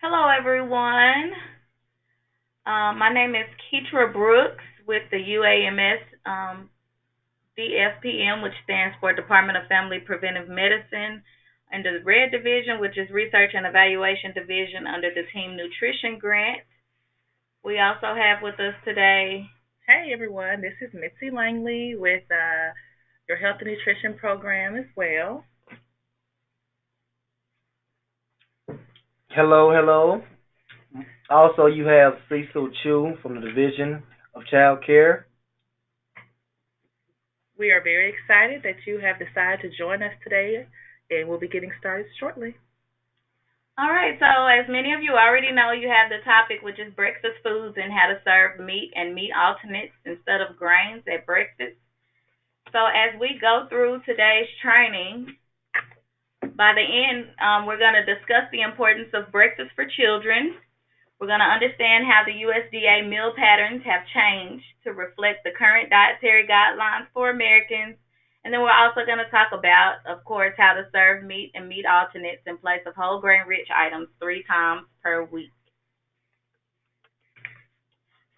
Hello, everyone. My name is Keitra Brooks with the UAMS DFPM, which stands for Department of Family Preventive Medicine, and the Red Division, which is Research and Evaluation Division under the Team Nutrition Grant. We also have with us today. Hey everyone, this is Mitzi Langley with your health and nutrition program as well. Hello, hello. Also, you have Cecil Chu from the Division of Child Care. We are very excited that you have decided to join us today, and we'll be getting started shortly. All right, so as many of you already know, you have the topic, which is breakfast foods and how to serve meat and meat alternates instead of grains at breakfast. So as we go through today's training, by the end, we're going to discuss the importance of breakfast for children. We're going to understand how the USDA meal patterns have changed to reflect the current dietary guidelines for Americans. And then we're also going to talk about, of course, how to serve meat and meat alternates in place of whole grain rich items 3 times per week.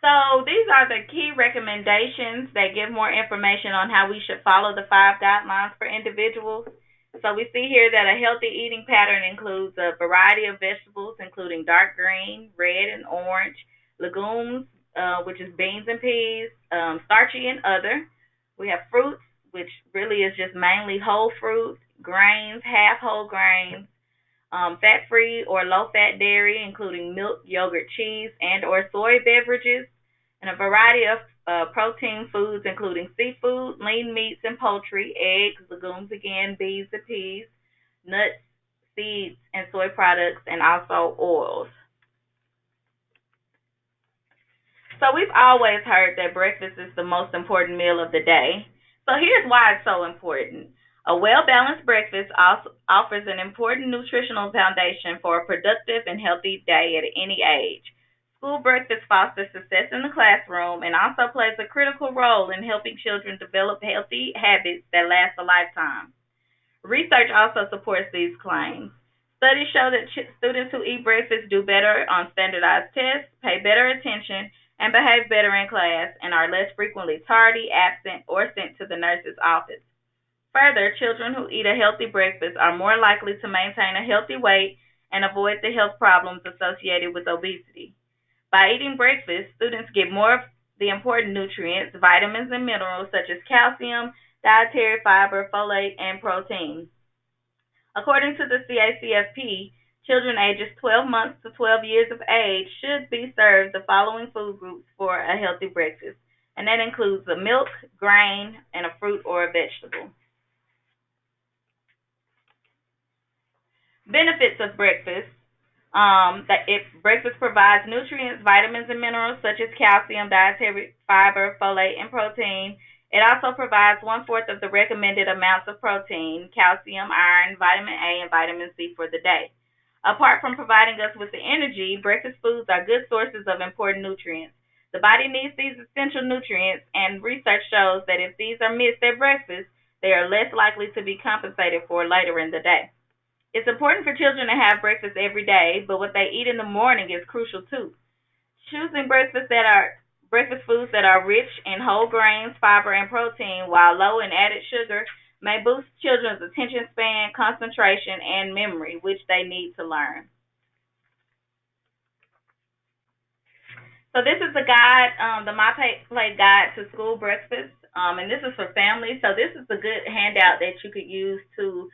So these are the key recommendations that give more information on how we should follow the 5 guidelines for individuals. So we see here that a healthy eating pattern includes a variety of vegetables, including dark green, red, and orange, legumes, which is beans and peas, starchy and other. We have fruits, which really is just mainly whole fruit, grains, half whole grains, fat-free or low-fat dairy, including milk, yogurt, cheese, and or soy beverages, and a variety of protein foods, including seafood, lean meats and poultry, eggs, legumes again, beans and peas, nuts, seeds, and soy products, and also oils. So we've always heard that breakfast is the most important meal of the day. So here's why it's so important. A well-balanced breakfast also offers an important nutritional foundation for a productive and healthy day at any age. School breakfast fosters success in the classroom and also plays a critical role in helping children develop healthy habits that last a lifetime. Research also supports these claims. Studies show that students who eat breakfast do better on standardized tests, pay better attention, and behave better in class, and are less frequently tardy, absent, or sent to the nurse's office. Further, children who eat a healthy breakfast are more likely to maintain a healthy weight and avoid the health problems associated with obesity. By eating breakfast, students get more of the important nutrients, vitamins, and minerals such as calcium, dietary fiber, folate, and protein. According to the CACFP, children ages 12 months to 12 years of age should be served the following food groups for a healthy breakfast, and that includes a milk, grain, and a fruit or a vegetable. Benefits of breakfast. Breakfast provides nutrients, vitamins, and minerals such as calcium, dietary fiber, folate, and protein. It also provides 1/4 of the recommended amounts of protein, calcium, iron, vitamin A, and vitamin C for the day. Apart from providing us with the energy, breakfast foods are good sources of important nutrients. The body needs these essential nutrients, and research shows that if these are missed at breakfast, they are less likely to be compensated for later in the day. It's important for children to have breakfast every day, but what they eat in the morning is crucial too. Choosing breakfast foods that are rich in whole grains, fiber, and protein, while low in added sugar, may boost children's attention span, concentration, and memory, which they need to learn. So this is the guide, the My Plate Guide to School Breakfast, and this is for families. So this is a good handout that you could use to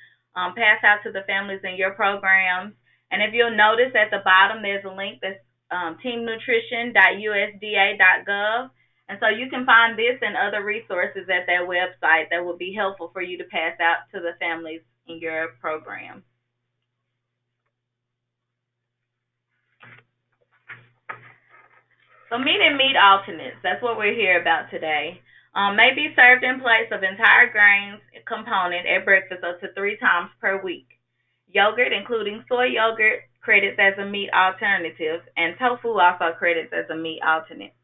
pass out to the families in your programs. And if you'll notice at the bottom, there's a link that's teamnutrition.usda.gov. And so you can find this and other resources at their website that will be helpful for you to pass out to the families in your program. So meat and meat alternates, that's what we're here about today. May be served in place of entire grains component at breakfast up to 3 times per week. Yogurt, including soy yogurt, credits as a meat alternative, and tofu also credits as a meat alternate.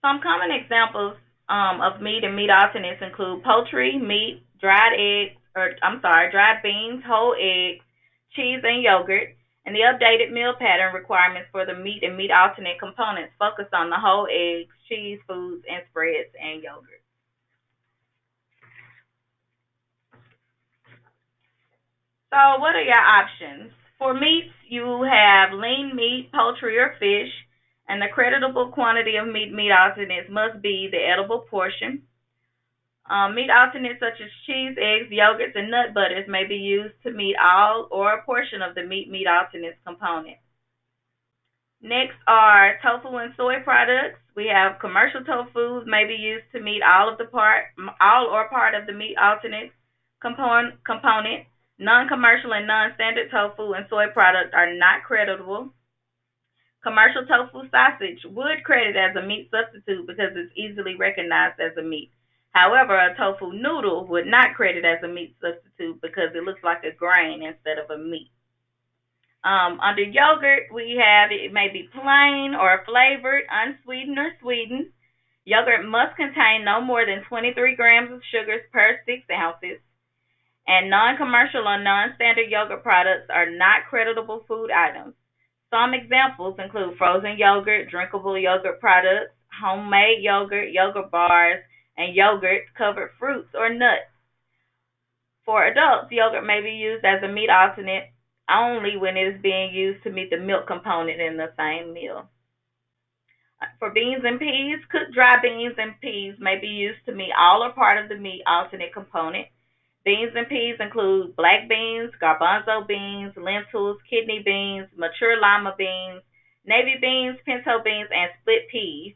Some common examples of meat and meat alternates include poultry, meat, dried eggs, dried beans, whole eggs, cheese, and yogurt. And the updated meal pattern requirements for the meat and meat alternate components focus on the whole eggs, cheese, foods, and spreads, and yogurt. So, what are your options? For meats, you have lean meat, poultry, or fish, and the creditable quantity of meat alternates must be the edible portion. Meat alternates such as cheese, eggs, yogurts, and nut butters may be used to meet all or a portion of the meat alternates component. Next are tofu and soy products. We have commercial tofu may be used to meet all or part of the meat alternate component. Non-commercial and non-standard tofu and soy products are not creditable. Commercial tofu sausage would credit as a meat substitute because it's easily recognized as a meat. However, a tofu noodle would not credit as a meat substitute because it looks like a grain instead of a meat. Under yogurt, we have it may be plain or flavored, unsweetened or sweetened. Yogurt must contain no more than 23 grams of sugars per 6 ounces. And non-commercial or non-standard yogurt products are not creditable food items. Some examples include frozen yogurt, drinkable yogurt products, homemade yogurt, yogurt bars, and yogurt-covered fruits or nuts. For adults, yogurt may be used as a meat alternate only when it is being used to meet the milk component in the same meal. For beans and peas, cooked dry beans and peas may be used to meet all or part of the meat alternate component. Beans and peas include black beans, garbanzo beans, lentils, kidney beans, mature lima beans, navy beans, pinto beans, and split peas.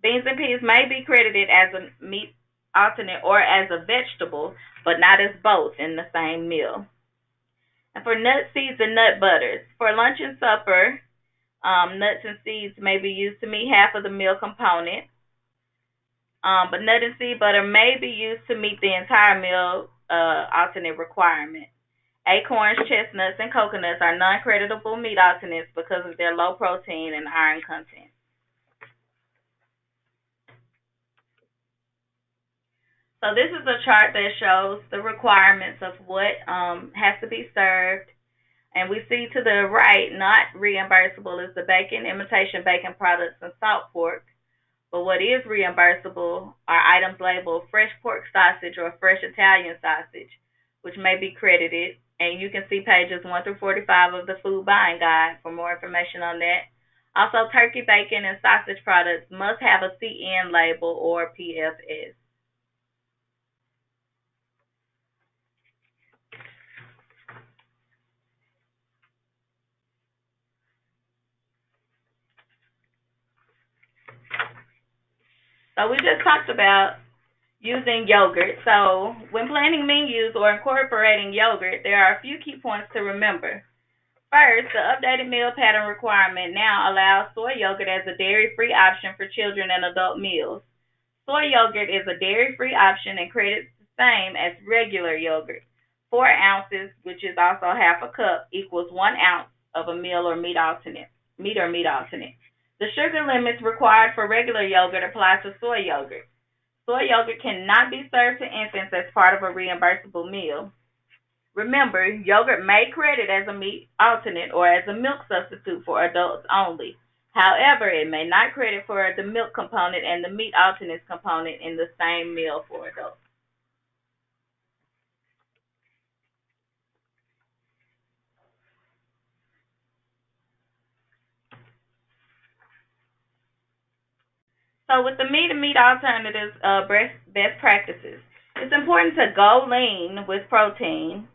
Beans and peas may be credited as a meat alternate or as a vegetable, but not as both in the same meal. And for nuts, seeds, and nut butters, for lunch and supper, nuts and seeds may be used to meet half of the meal component, but nut and seed butter may be used to meet the entire meal alternate requirement. Acorns, chestnuts, and coconuts are non-creditable meat alternates because of their low protein and iron content. So this is a chart that shows the requirements of what has to be served. And we see to the right, not reimbursable is the bacon, imitation bacon products, and salt pork. But what is reimbursable are items labeled fresh pork sausage or fresh Italian sausage, which may be credited. And you can see pages 1 through 45 of the Food Buying Guide for more information on that. Also, turkey bacon and sausage products must have a CN label or PFS. So we just talked about using yogurt. So when planning menus or incorporating yogurt, there are a few key points to remember. First, the updated meal pattern requirement now allows soy yogurt as a dairy-free option for children and adult meals. Soy yogurt is a dairy-free option and credits the same as regular yogurt. 4 ounces, which is also half a cup, equals 1 ounce of a meal or meat alternate. The sugar limits required for regular yogurt apply to soy yogurt. Soy yogurt cannot be served to infants as part of a reimbursable meal. Remember, yogurt may credit as a meat alternate or as a milk substitute for adults only. However, it may not credit for the milk component and the meat alternates component in the same meal for adults. So with the meat and meat alternatives, best practices, it's important to go lean with protein.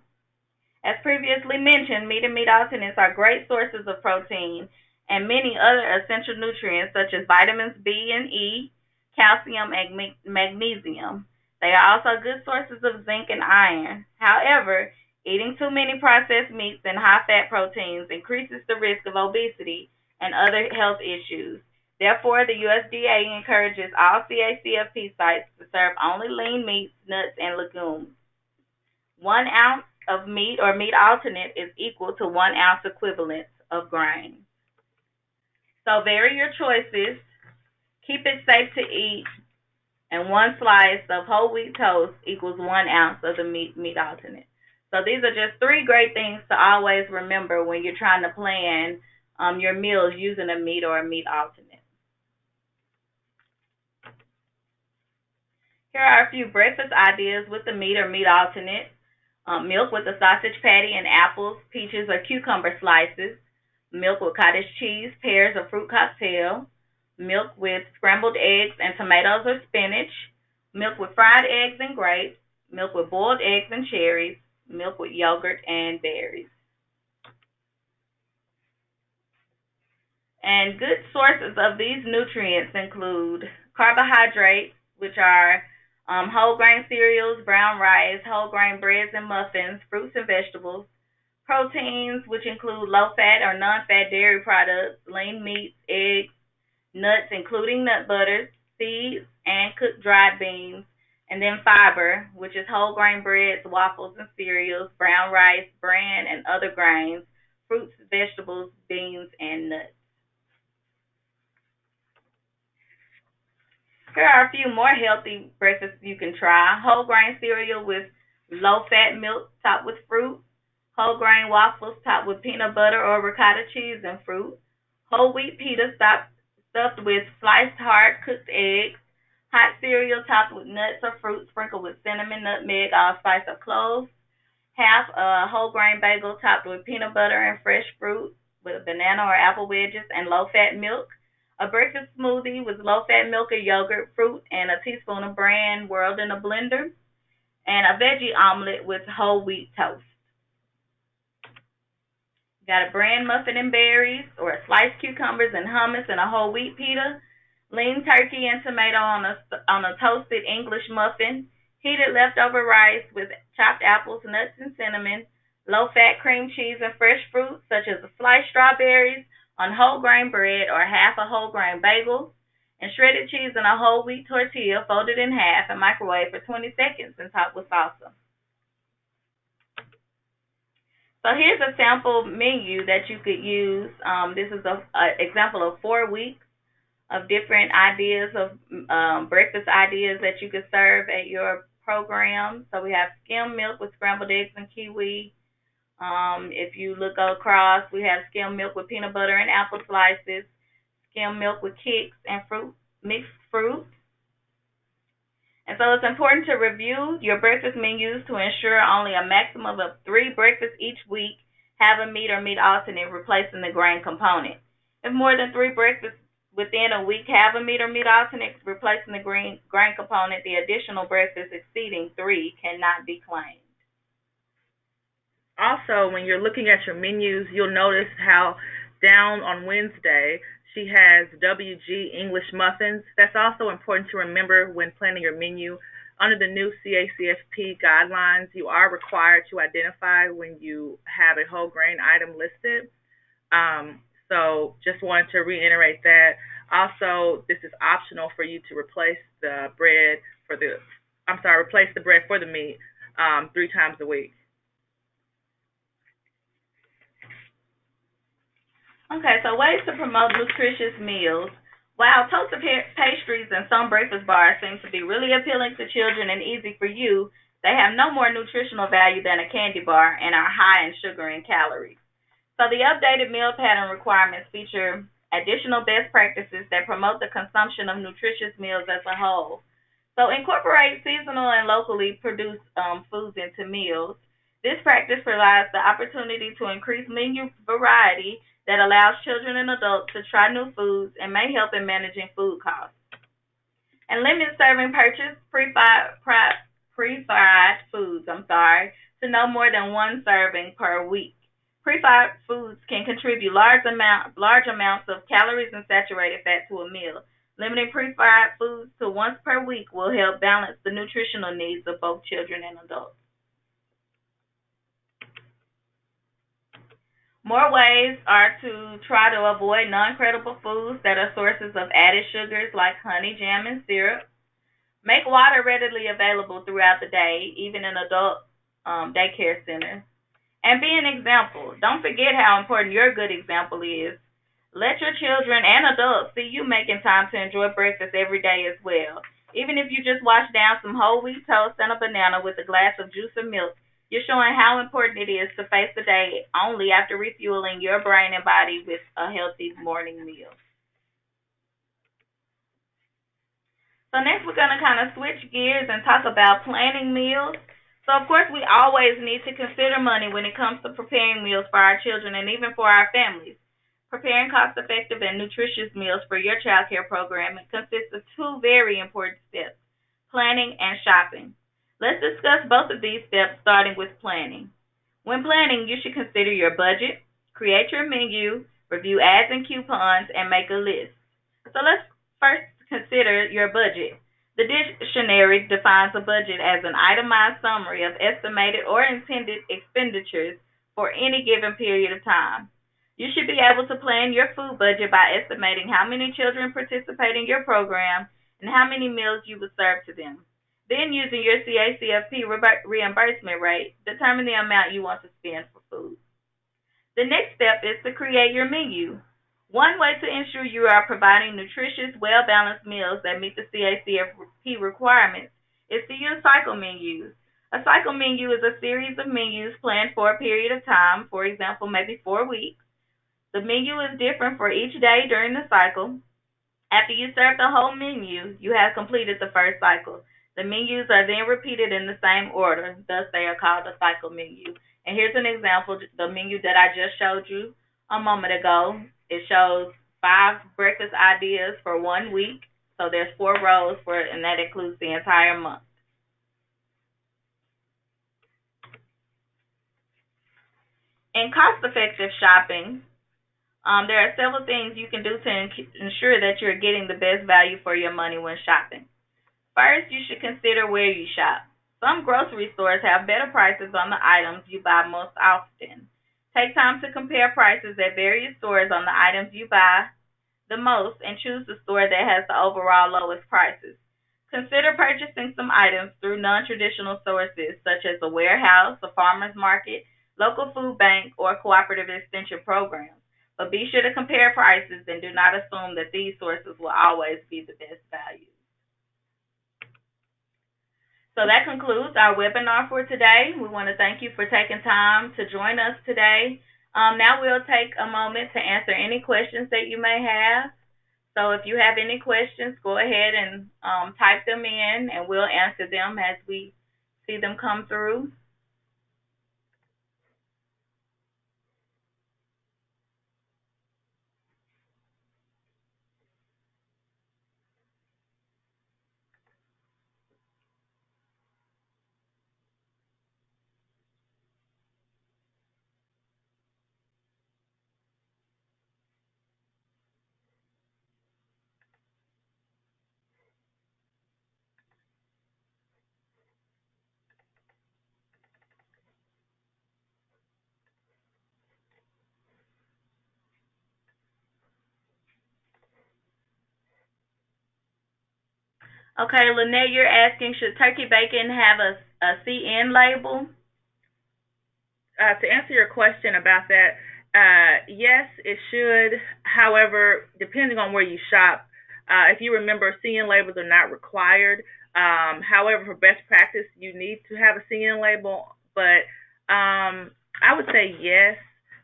As previously mentioned, meat and meat alternates are great sources of protein and many other essential nutrients such as vitamins B and E, calcium, and magnesium. They are also good sources of zinc and iron. However, eating too many processed meats and high-fat proteins increases the risk of obesity and other health issues. Therefore, the USDA encourages all CACFP sites to serve only lean meats, nuts, and legumes. 1 ounce of meat or meat alternate is equal to 1 ounce equivalent of grain. So vary your choices, keep it safe to eat, and 1 slice of whole wheat toast equals 1 ounce of the meat alternate. So these are just 3 great things to always remember when you're trying to plan your meals using a meat or a meat alternate. Here are a few breakfast ideas with the meat or meat alternate. Milk with a sausage patty and apples, peaches, or cucumber slices. Milk with cottage cheese, pears, or fruit cocktail. Milk with scrambled eggs and tomatoes or spinach. Milk with fried eggs and grapes. Milk with boiled eggs and cherries. Milk with yogurt and berries. And good sources of these nutrients include carbohydrates, which are whole grain cereals, brown rice, whole grain breads and muffins, fruits and vegetables. Proteins, which include low-fat or non-fat dairy products, lean meats, eggs, nuts, including nut butters, seeds, and cooked dried beans. And then fiber, which is whole grain breads, waffles, and cereals, brown rice, bran, and other grains, fruits, vegetables, beans, and nuts. Here are a few more healthy breakfasts you can try. Whole grain cereal with low-fat milk topped with fruit. Whole grain waffles topped with peanut butter or ricotta cheese and fruit. Whole wheat pita stuffed with sliced hard cooked eggs. Hot cereal topped with nuts or fruit sprinkled with cinnamon, nutmeg, allspice, or cloves. Half a whole grain bagel topped with peanut butter and fresh fruit with banana or apple wedges and low-fat milk. A breakfast smoothie with low-fat milk or yogurt, fruit, and a teaspoon of bran whirled in a blender. And a veggie omelet with whole wheat toast. Got a bran muffin and berries, or sliced cucumbers and hummus and a whole wheat pita. Lean turkey and tomato on a toasted English muffin. Heated leftover rice with chopped apples, nuts, and cinnamon. Low-fat cream cheese and fresh fruit, such as sliced strawberries, on whole grain bread or half a whole grain bagel, and shredded cheese in a whole wheat tortilla folded in half and microwave for 20 seconds and topped with salsa. So here's a sample menu that you could use. This is an example of 4 weeks of different ideas of breakfast ideas that you could serve at your program. So we have skim milk with scrambled eggs and kiwi. If you look across, we have skim milk with peanut butter and apple slices, skim milk with kicks and mixed fruit. And so it's important to review your breakfast menus to ensure only a maximum of 3 breakfasts each week have a meat or meat alternate replacing the grain component. If more than 3 breakfasts within a week have a meat or meat alternate replacing the grain component, the additional breakfasts exceeding 3 cannot be claimed. Also, when you're looking at your menus, you'll notice how down on Wednesday she has WG English muffins. That's also important to remember when planning your menu. Under the new CACFP guidelines, you are required to identify when you have a whole grain item listed. So just wanted to reiterate that. Also, this is optional for you to replace the bread for the meat 3 times a week. Okay, so ways to promote nutritious meals. While toasted pastries and some breakfast bars seem to be really appealing to children and easy for you, they have no more nutritional value than a candy bar and are high in sugar and calories. So the updated meal pattern requirements feature additional best practices that promote the consumption of nutritious meals as a whole. So incorporate seasonal and locally produced foods into meals. This practice provides the opportunity to increase menu variety that allows children and adults to try new foods and may help in managing food costs. And limit serving purchased pre-fried foods, to no more than 1 serving per week. Pre-fried foods can contribute large amounts of calories and saturated fat to a meal. Limiting pre-fried foods to once per week will help balance the nutritional needs of both children and adults. More ways are to try to avoid non-credible foods that are sources of added sugars like honey, jam, and syrup. Make water readily available throughout the day, even in adult daycare centers. And be an example. Don't forget how important your good example is. Let your children and adults see you making time to enjoy breakfast every day as well. Even if you just wash down some whole wheat toast and a banana with a glass of juice or milk, you're showing how important it is to face the day only after refueling your brain and body with a healthy morning meal. So next we're going to kind of switch gears and talk about planning meals. So of course we always need to consider money when it comes to preparing meals for our children and even for our families. Preparing cost-effective and nutritious meals for your child care program consists of two very important steps, planning and shopping. Let's discuss both of these steps starting with planning. When planning, you should consider your budget, create your menu, review ads and coupons, and make a list. So let's first consider your budget. The dictionary defines a budget as an itemized summary of estimated or intended expenditures for any given period of time. You should be able to plan your food budget by estimating how many children participate in your program and how many meals you will serve to them. Then, using your CACFP reimbursement rate, determine the amount you want to spend for food. The next step is to create your menu. One way to ensure you are providing nutritious, well-balanced meals that meet the CACFP requirements is to use cycle menus. A cycle menu is a series of menus planned for a period of time, for example, maybe 4 weeks. The menu is different for each day during the cycle. After you serve the whole menu, you have completed the first cycle. The menus are then repeated in the same order, thus they are called a cycle menu. And here's an example, the menu that I just showed you a moment ago. It shows 5 breakfast ideas for 1 week. So there's 4 rows and that includes the entire month. In cost-effective shopping, there are several things you can do to ensure that you're getting the best value for your money when shopping. First, you should consider where you shop. Some grocery stores have better prices on the items you buy most often. Take time to compare prices at various stores on the items you buy the most and choose the store that has the overall lowest prices. Consider purchasing some items through non-traditional sources such as a warehouse, a farmer's market, local food bank, or cooperative extension programs. But be sure to compare prices and do not assume that these sources will always be the best value. So that concludes our webinar for today. We want to thank you for taking time to join us today. Now we'll take a moment to answer any questions that you may have. So if you have any questions, go ahead and type them in, and we'll answer them as we see them come through. Okay, Lynette, you're asking, should turkey bacon have a CN label? To answer your question about that, yes, it should. However, depending on where you shop, if you remember, CN labels are not required. However, for best practice, you need to have a CN label. But I would say yes.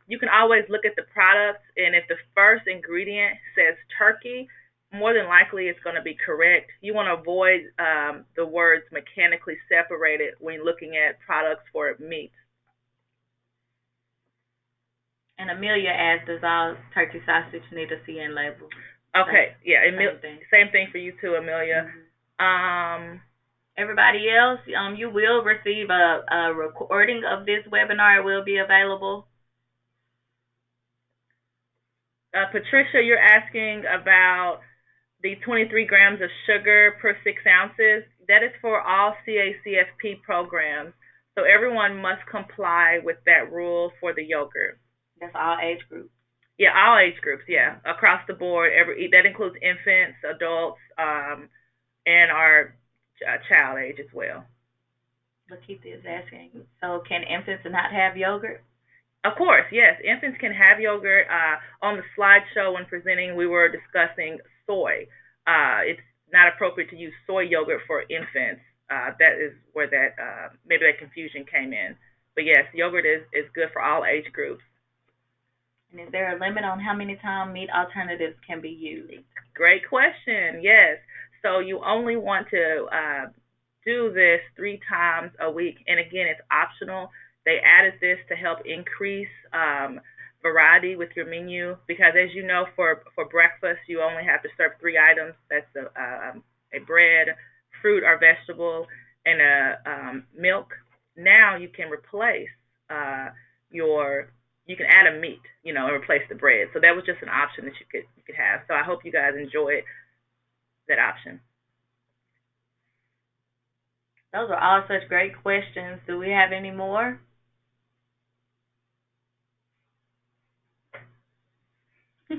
You can always look at the products, and if the first ingredient says turkey, more than likely it's going to be correct. You want to avoid the words mechanically separated when looking at products for meat. And Amelia asked, does all turkey sausage need a CN label? Okay, yeah, same thing for you too, Amelia. Mm-hmm. Everybody else, you will receive a recording of this webinar. It will be available. Patricia, you're asking about the 23 grams of sugar per 6 ounces. That is for all CACFP programs. So everyone must comply with that rule for the yogurt. That's all age groups. Yeah, all age groups. Yeah, across the board. That includes infants, adults, and our child age as well. Lakeitha is asking, so can infants not have yogurt? Of course, yes. Infants can have yogurt. On the slideshow when presenting, we were discussing soy. It's not appropriate to use soy yogurt for infants. That is where that maybe that confusion came in. But yes, yogurt is good for all age groups. And is there a limit on how many times meat alternatives can be used? Great question. Yes. So you only want to do this 3 times a week, and again, it's optional. They added this to help increase variety with your menu because, as you know, for breakfast you only have to serve 3 items. That's a bread, fruit or vegetable, and a milk. Now you can replace your you can add a meat, and replace the bread. So that was just an option that you could have. So I hope you guys enjoyed that option. Those are all such great questions. Do we have any more? So,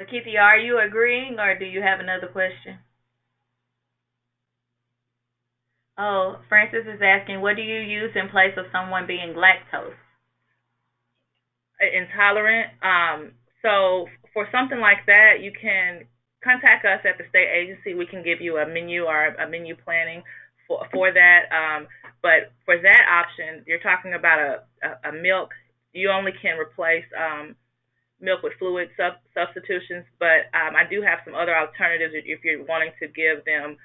Keithy, are you agreeing or do you have another question? Oh, Francis is asking, what do you use in place of someone being lactose? Intolerant. So for something like that, you can contact us at the state agency. We can give you a menu or a menu planning for that. But for that option, you're talking about a milk. You only can replace milk with fluid substitutions. But I do have some other alternatives if you're wanting to give them,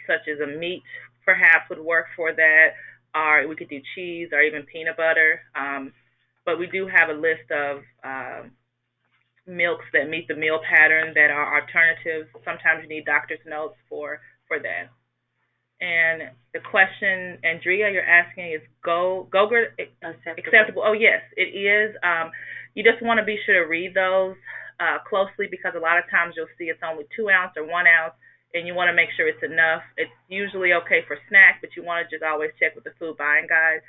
such as a meat, perhaps would work for that. Or we could do cheese or even peanut butter. But we do have a list of milks that meet the meal pattern that are alternatives. Sometimes you need doctor's notes for that. And the question, Andrea, you're asking is Go-Gurt acceptable? Oh, yes, it is. You just want to be sure to read those closely because a lot of times you'll see it's only 2 ounce or 1 ounce, and you want to make sure it's enough. It's usually okay for snack, but you want to just always check with the food buying guide.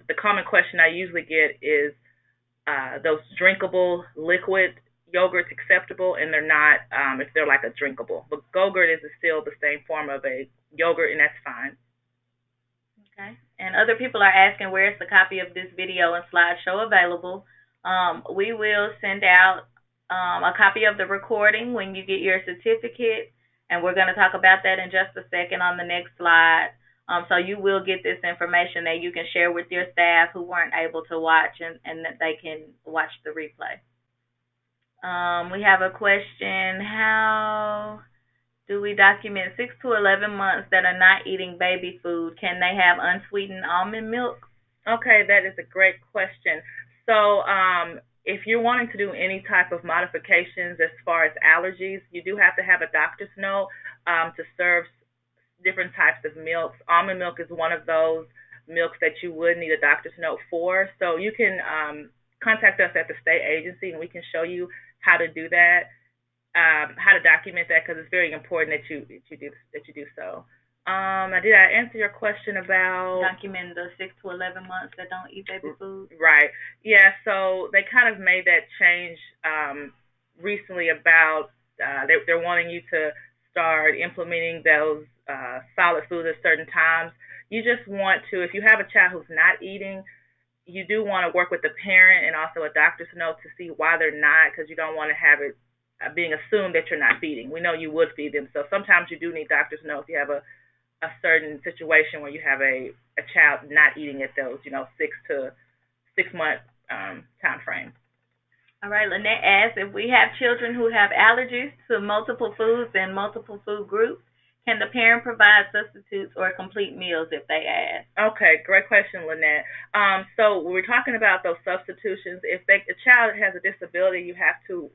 The common question I usually get is those drinkable liquid yogurts acceptable, and they're not if they're like a drinkable. But Go-Gurt is still the same form of a yogurt, and that's fine. Okay. And other people are asking where's the copy of this video and slideshow available. We will send out a copy of the recording when you get your certificate, and we're going to talk about that in just a second on the next slide. So you will get this information that you can share with your staff who weren't able to watch, and that they can watch the replay. We have a question. How do we document 6 to 11 months that are not eating baby food? Can they have unsweetened almond milk? Okay, that is a great question. So if you're wanting to do any type of modifications as far as allergies, you do have to have a doctor's note to serve different types of milks. Almond milk is one of those milks that you would need a doctor's note for. So you can contact us at the state agency, and we can show you how to do that, how to document that, because it's very important that you do so. Did I answer your question about documenting the 6 to 11 months that don't eat baby food? Right. Yeah. So they kind of made that change recently about they're wanting you to start implementing those solid foods at certain times. You just want to, if you have a child who's not eating, you do want to work with the parent and also a doctor's note to see why they're not, because you don't want to have it being assumed that you're not feeding. We know you would feed them, so sometimes you do need doctor's note if you have a certain situation where you have a child not eating at those 6-month time frame. All right, Lynette asks, if we have children who have allergies to multiple foods and multiple food groups, can the parent provide substitutes or complete meals if they ask? Okay, great question, Lynette. So we're talking about those substitutions. If a child has a disability, you have to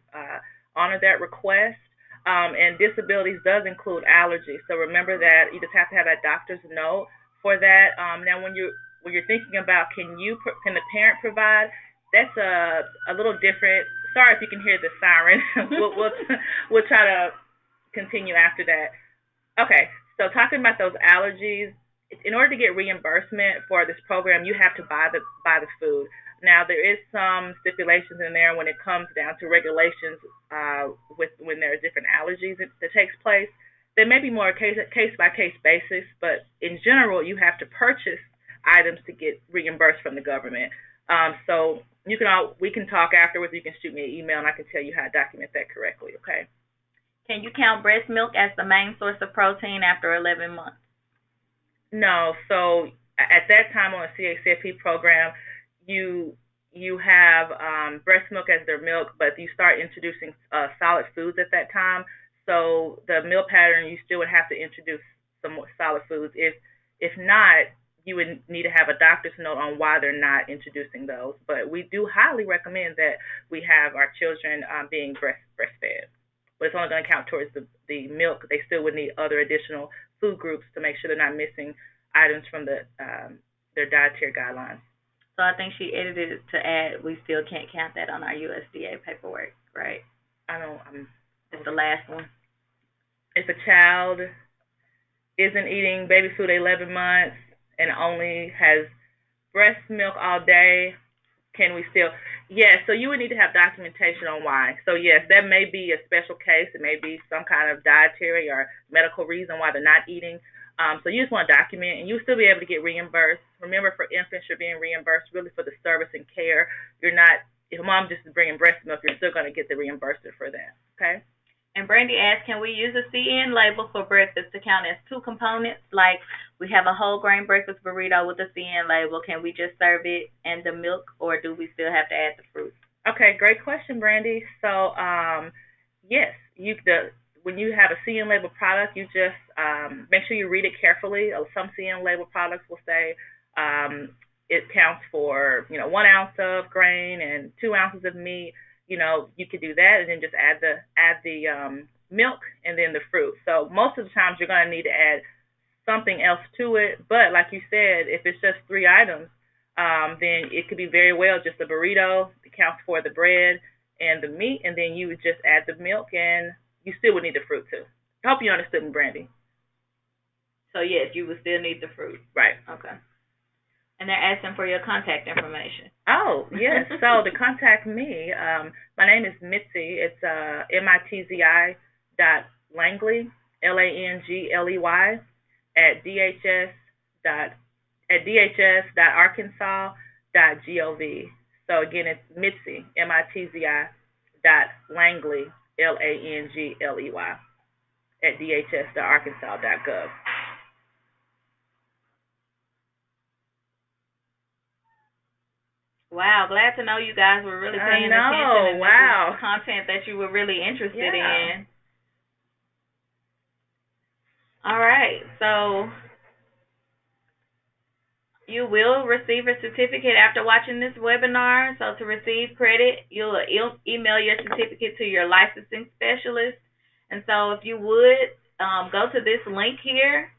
honor that request. And disabilities does include allergies. So remember that you just have to have a doctor's note for that. Now, when you're thinking about can the parent provide, that's a little different. Sorry if you can hear the siren. We'll try to continue after that. Okay, so talking about those allergies, in order to get reimbursement for this program, you have to buy the food. Now, there is some stipulations in there when it comes down to regulations when there are different allergies that takes place. There may be more case-by-case basis, but in general, you have to purchase items to get reimbursed from the government. So we can talk afterwards. You can shoot me an email, and I can tell you how to document that correctly. Okay. Can you count breast milk as the main source of protein after 11 months? No. So at that time on a CHCFP program, you have breast milk as their milk, but you start introducing solid foods at that time. So the meal pattern, you still would have to introduce some more solid foods. If not, you would need to have a doctor's note on why they're not introducing those. But we do highly recommend that we have our children being breastfed. But it's only going to count towards the milk. They still would need other additional food groups to make sure they're not missing items from their dietary guidelines. So I think she edited it to add, we still can't count that on our USDA paperwork, right? I know. It's the last one. If a child isn't eating baby food 11 months and only has breast milk all day, can we still? Yes, so you would need to have documentation on why. So yes, that may be a special case. It may be some kind of dietary or medical reason why they're not eating. So you just want to document, and you'll still be able to get reimbursed. Remember, for infants, you're being reimbursed really for the service and care. You're not, if mom just is bringing breast milk, you're still going to get the reimbursement for that, okay? And Brandy asked, can we use a CN label for breakfast to count as two components? Like we have a whole grain breakfast burrito with a CN label. Can we just serve it and the milk, or do we still have to add the fruit? Okay, great question, Brandy. So, yes, when you have a CN label product, you just make sure you read it carefully. Some CN label products will say it counts for 1 ounce of grain and 2 ounces of meat. You could do that and then just add the milk and then the fruit. So most of the times you're going to need to add something else to it. But like you said, if it's just 3 items, then it could be very well just a burrito. It counts for the bread and the meat, and then you would just add the milk, and you still would need the fruit too. I hope you understood me, Brandy. So yes, you would still need the fruit. Right. Okay. And they're asking for your contact information. Oh, yes. So to contact me, my name is Mitzi. It's MITZI Langley, LANGLEY, at DHS.arkansas.gov. So again, it's Mitzi, MITZI Langley, LANGLEY, at DHS.arkansas.gov. Wow, glad to know you guys were really paying attention and this content that you were really interested in. All right, so you will receive a certificate after watching this webinar. So to receive credit, you'll email your certificate to your licensing specialist. And so if you would, go to this link here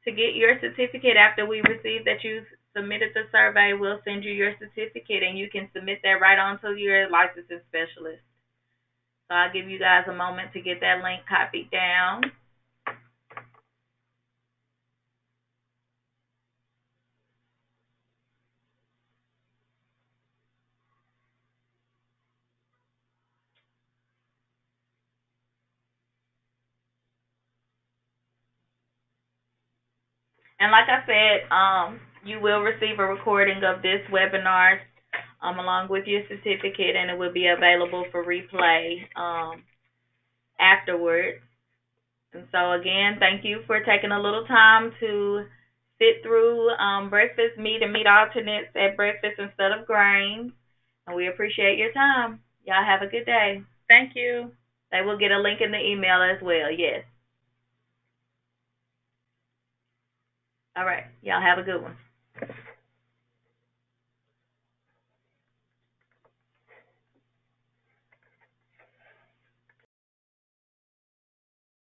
to get your certificate after we receive that you've submitted the survey. We'll send you your certificate, and you can submit that right on to your licensing specialist. So I'll give you guys a moment to get that link copied down. And like I said, you will receive a recording of this webinar along with your certificate, and it will be available for replay afterwards. And so again, thank you for taking a little time to sit through breakfast meat and meat alternates at breakfast instead of grains. And we appreciate your time. Y'all have a good day. Thank you. They will get a link in the email as well, yes. All right. Y'all have a good one.